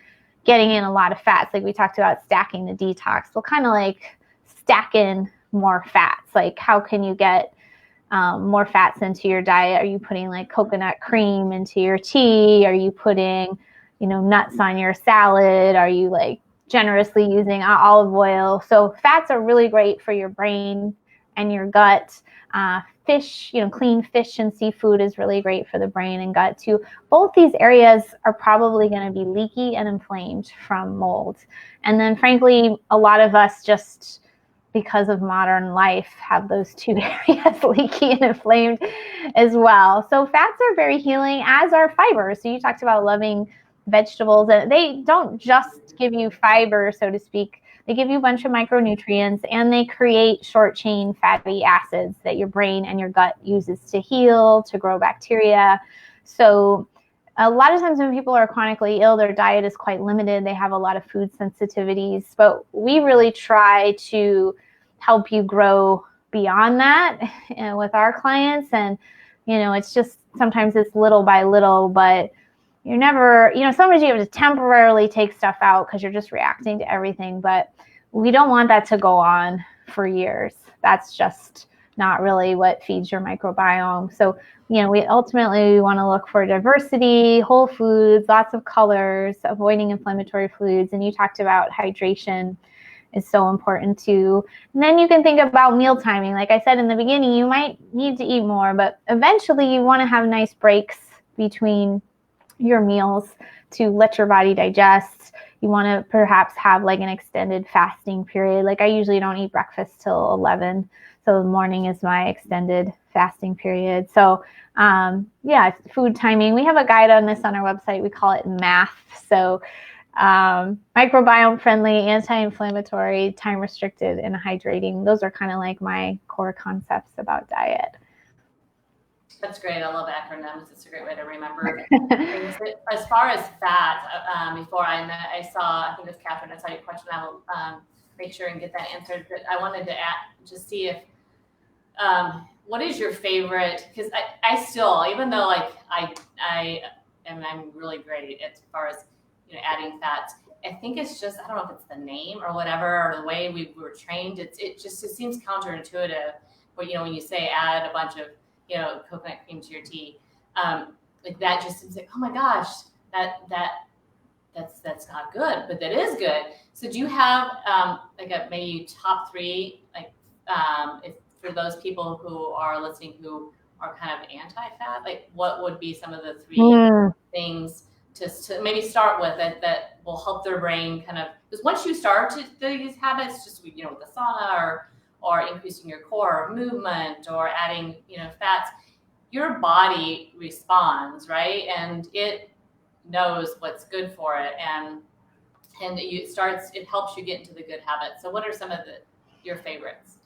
S2: getting in a lot of fats. Like we talked about stacking the detox. We'll kind of like stack in more fats. Like how can you get more fats into your diet? Are you putting like coconut cream into your tea? Are you putting, nuts on your salad? Are you like generously using olive oil? So fats are really great for your brain and your gut. Fish, clean fish and seafood is really great for the brain and gut too. Both these areas are probably going to be leaky and inflamed from mold. And then frankly, a lot of us just, because of modern life, have those two areas leaky and inflamed as well. So fats are very healing, as are fibers. So you talked about loving vegetables, and they don't just give you fiber, so to speak. They give you a bunch of micronutrients, and they create short chain fatty acids that your brain and your gut uses to heal, to grow bacteria. So a lot of times when people are chronically ill, their diet is quite limited. They have a lot of food sensitivities, but we really try to help you grow beyond that with our clients. And, it's just, sometimes it's little by little, but you're never, sometimes you have to temporarily take stuff out because you're just reacting to everything, but we don't want that to go on for years. That's just not really what feeds your microbiome. So, we ultimately want to look for diversity, whole foods, lots of colors, avoiding inflammatory foods. And you talked about hydration is so important too. And then you can think about meal timing. Like I said in the beginning, you might need to eat more, but eventually you want to have nice breaks between your meals to let your body digest. You want to perhaps have like an extended fasting period. Like I usually don't eat breakfast till 11. So the morning is my extended fasting period. So food timing. We have a guide on this on our website. We call it MAF. So microbiome friendly, anti-inflammatory, time restricted, and hydrating. Those are kind of like my core concepts about diet.
S1: That's great. I love acronyms. It's a great way to remember things. As far as fat, before I saw, I think it was Catherine, I saw your question. I will make sure and get that answered. But I wanted to just see if, what is your favorite? Because I still, even though like I'm really great as far as, you know, adding fats, I think it's just, I don't know if it's the name or whatever, or the way we were trained. It seems counterintuitive. But, you know, when you say add a bunch of, you know, coconut cream to your tea, like that just seems like, oh my gosh, that's not good, but that is good. So do you have like a maybe top three, like if for those people who are listening who are kind of anti-fat, like what would be some of the three things to maybe start with that will help their brain kind of, because once you start to these habits, just, you know, with the sauna or increasing your core movement or adding, you know, fats, your body responds, right? And it knows what's good for it, and it helps you get into the good habits. So what are some of your favorites?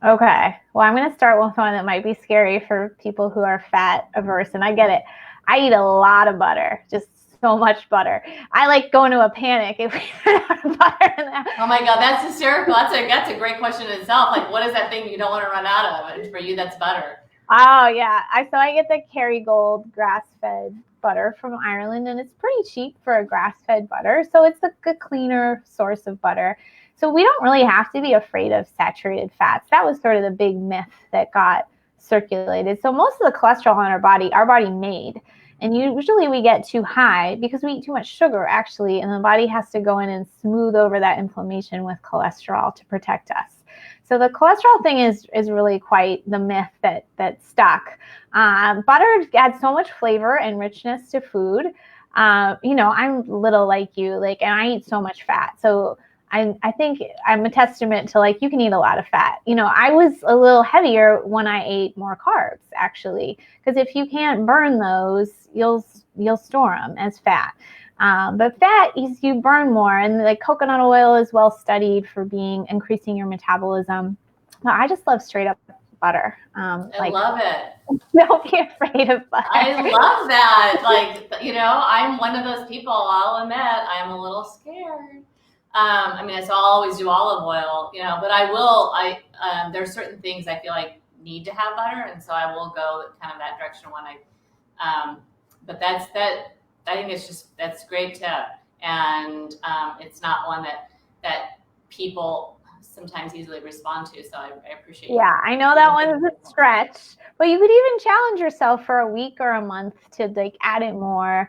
S2: Okay. Well, I'm going to start with one that might be scary for people who are fat averse, and I get it. I eat a lot of butter, just so much butter. I like go into a panic if we run out of butter.
S1: Oh my God, that's hysterical. That's a great question in itself. Like, what is that thing you don't want to run out of? And for you, that's butter.
S2: Oh yeah. So I get the Kerrygold grass-fed butter from Ireland, and it's pretty cheap for a grass-fed butter. So it's a cleaner source of butter. So we don't really have to be afraid of saturated fats. That was sort of the big myth that got circulated. So most of the cholesterol in our body made. And usually we get too high because we eat too much sugar, actually, and the body has to go in and smooth over that inflammation with cholesterol to protect us. So the cholesterol thing is really quite the myth that stuck. Butter adds so much flavor and richness to food. You know, I'm little like you, like, and I eat so much fat. So I think I'm a testament to, like, you can eat a lot of fat. You know, I was a little heavier when I ate more carbs, actually, because if you can't burn those, you'll store them as fat. But fat is you burn more, and like coconut oil is well studied for increasing your metabolism. No, I just love straight up butter.
S1: I love it.
S2: Don't be afraid of butter.
S1: I love that. Like, you know, I'm one of those people. I'll admit I'm a little scared. I mean, I'll always do olive oil, you know, but there's certain things I feel like need to have butter, and so I will go kind of that direction when but I think that's a great tip. And it's not one that people sometimes easily respond to. So I appreciate
S2: Yeah, I know that one's a stretch, but you could even challenge yourself for a week or a month to like add it more.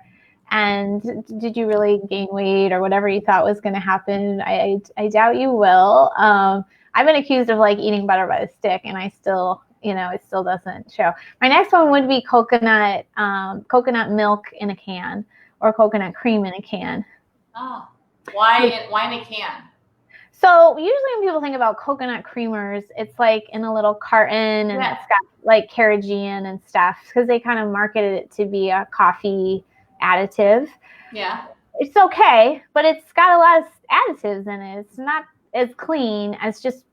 S2: And did you really gain weight or whatever you thought was going to happen? I doubt you will. I've been accused of like eating butter by the stick, and I still, you know, it still doesn't show. My next one would be coconut milk in a can or coconut cream in a can.
S1: Oh, why in a can?
S2: So usually when people think about coconut creamers, it's like in a little carton, and it's got like carrageenan and stuff, because they kind of marketed it to be a coffee additive.
S1: Yeah.
S2: It's okay, but it's got a lot of additives in it. It's not as clean as just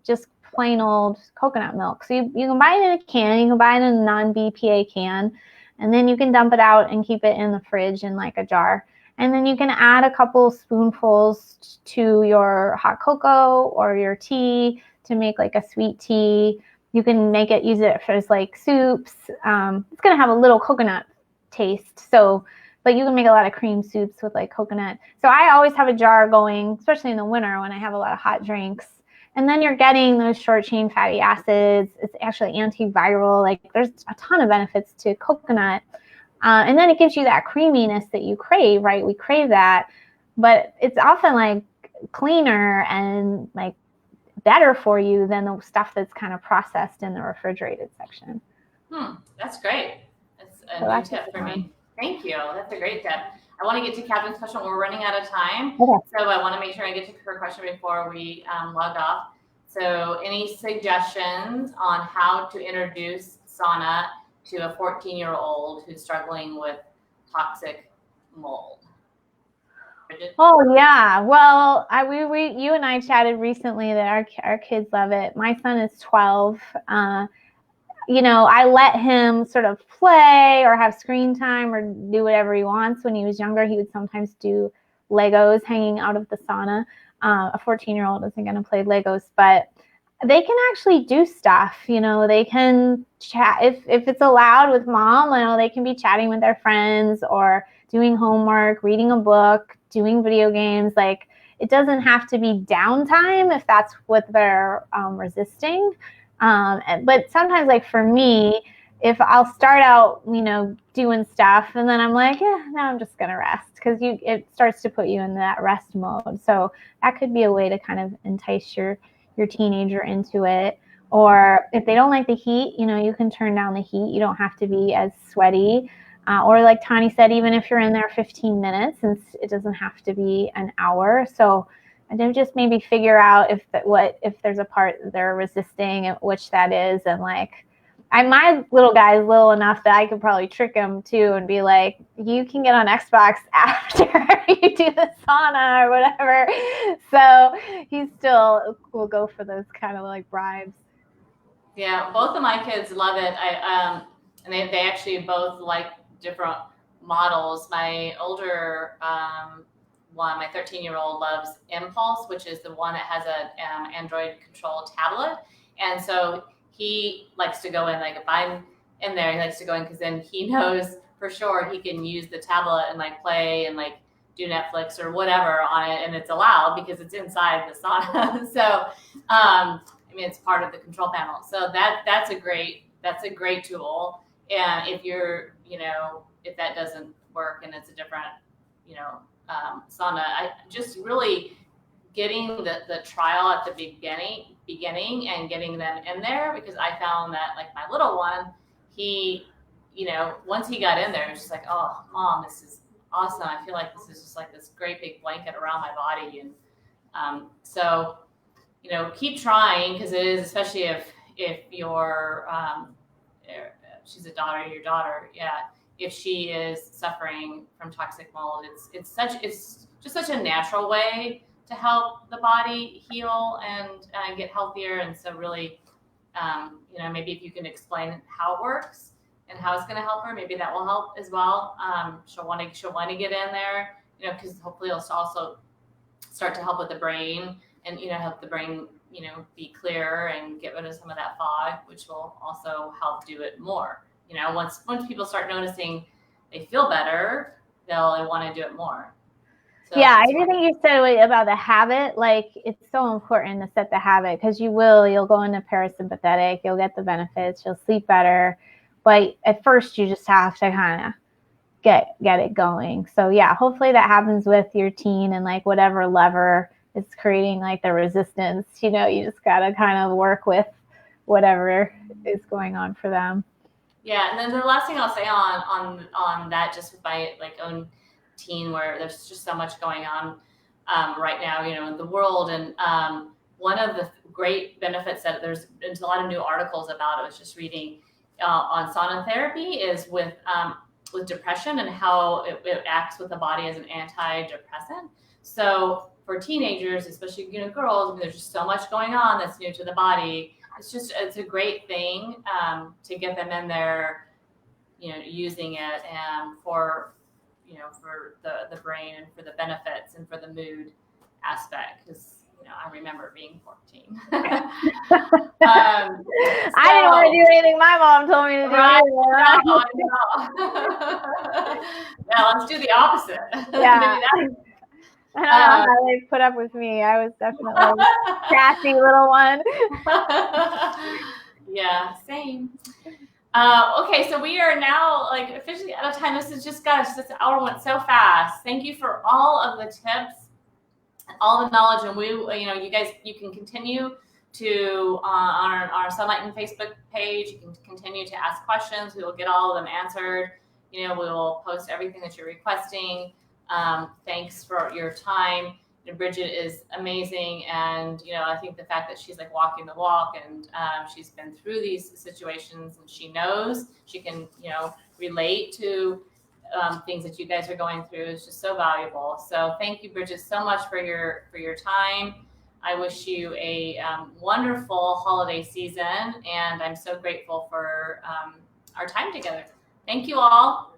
S2: plain old coconut milk. So you can buy it in a can, you can buy it in a non-BPA can, and then you can dump it out and keep it in the fridge in like a jar. And then you can add a couple spoonfuls to your hot cocoa or your tea to make like a sweet tea. You can use it for like soups. It's going to have a little coconut taste. But you can make a lot of cream soups with like coconut. So I always have a jar going, especially in the winter when I have a lot of hot drinks. And then you're getting those short chain fatty acids. It's actually antiviral. Like there's a ton of benefits to coconut. And then it gives you that creaminess that you crave, right? We crave that, but it's often like cleaner and like better for you than the stuff that's kind of processed in the refrigerated section.
S1: That's great. That's a new tip for me. Thank you. That's a great tip. I want to get to Catherine's question. We're running out of time. Okay. So I want to make sure I get to her question before we log off. So any suggestions on how to introduce sauna to a 14-year-old who's struggling with toxic mold? Bridget?
S2: Oh yeah. Well, you and I chatted recently that our kids love it. My son is 12. I let him sort of play or have screen time or do whatever he wants. When he was younger, he would sometimes do Legos hanging out of the sauna. A 14-year-old isn't going to play Legos, but they can actually do stuff. They can chat if it's allowed with mom. They can be chatting with their friends or doing homework, reading a book, doing video games. Like, it doesn't have to be downtime if that's what they're resisting. But sometimes, like for me, if I'll start out, doing stuff, and then I'm like, now I'm just gonna rest, because it starts to put you in that rest mode. So that could be a way to kind of entice your teenager into it. Or if they don't like the heat, you can turn down the heat. You don't have to be as sweaty. Or like Tani said, even if you're in there 15 minutes, and it doesn't have to be an hour. So and then just maybe figure out if there's a part that they're resisting, which that is. And like, my little guy is little enough that I could probably trick him too and be like, you can get on Xbox after you do the sauna or whatever. So he still will go for those kind of like bribes.
S1: Yeah, both of my kids love it. And they actually both like different models. My older one, my 13-year-old, loves Impulse, which is the one that has a Android controlled tablet. And so he likes to go in, like if I'm in there, he likes to go in because then he knows for sure he can use the tablet and like play and like do Netflix or whatever on it, and it's allowed because it's inside the sauna. So it's part of the control panel. So that's a great tool. And if you're, if that doesn't work and it's a different, sauna, I just really getting the trial at the beginning and getting them in there, because I found that like my little one, he, once he got in there, it was just like, oh, mom, this is awesome. I feel like this is just like this great big blanket around my body. And so, keep trying, because it is, especially if you're, she's a daughter, your daughter, if she is suffering from toxic mold, it's just such a natural way to help the body heal and get healthier. And so really, maybe if you can explain how it works and how it's going to help her, maybe that will help as well. She'll want to get in there, because hopefully it'll also start to help with the brain and, help the brain, be clearer and get rid of some of that fog, which will also help do it more. Once people start noticing they feel better, they'll want to do it more. So
S2: yeah, I do think you said about the habit. Like, it's so important to set the habit, because you'll go into parasympathetic, you'll get the benefits, you'll sleep better. But at first, you just have to kind of get it going. So yeah, hopefully that happens with your teen, and like whatever lever is creating like the resistance, you just got to kind of work with whatever is going on for them.
S1: Yeah, and then the last thing I'll say on that, just with my like own teen, where there's just so much going on right now, in the world. And one of the great benefits that there's a lot of new articles about, I was just reading on sauna therapy, is with depression and how it acts with the body as an antidepressant. So for teenagers, especially girls, there's just so much going on that's new to the body. It's a great thing to get them in there, using it for the brain and for the benefits and for the mood aspect. Because I remember being 14.
S2: I didn't want to do anything my mom told me to do.
S1: Right? No. Yeah, let's do the opposite.
S2: Yeah. I don't know how they put up with me. I was definitely a sassy little one.
S1: Yeah, same. Okay, so we are now like officially out of time. This is just, gosh, this hour went so fast. Thank you for all of the tips, all the knowledge, and you guys, you can continue to on our Sunlighten Facebook page. You can continue to ask questions. We will get all of them answered. We will post everything that you're requesting. Thanks for your time. Bridget is amazing, and I think the fact that she's like walking the walk, and she's been through these situations, and she knows she can relate to things that you guys are going through, is just so valuable. So thank you, Bridget, so much for your time. I wish you a wonderful holiday season, and I'm so grateful for our time together. Thank you all.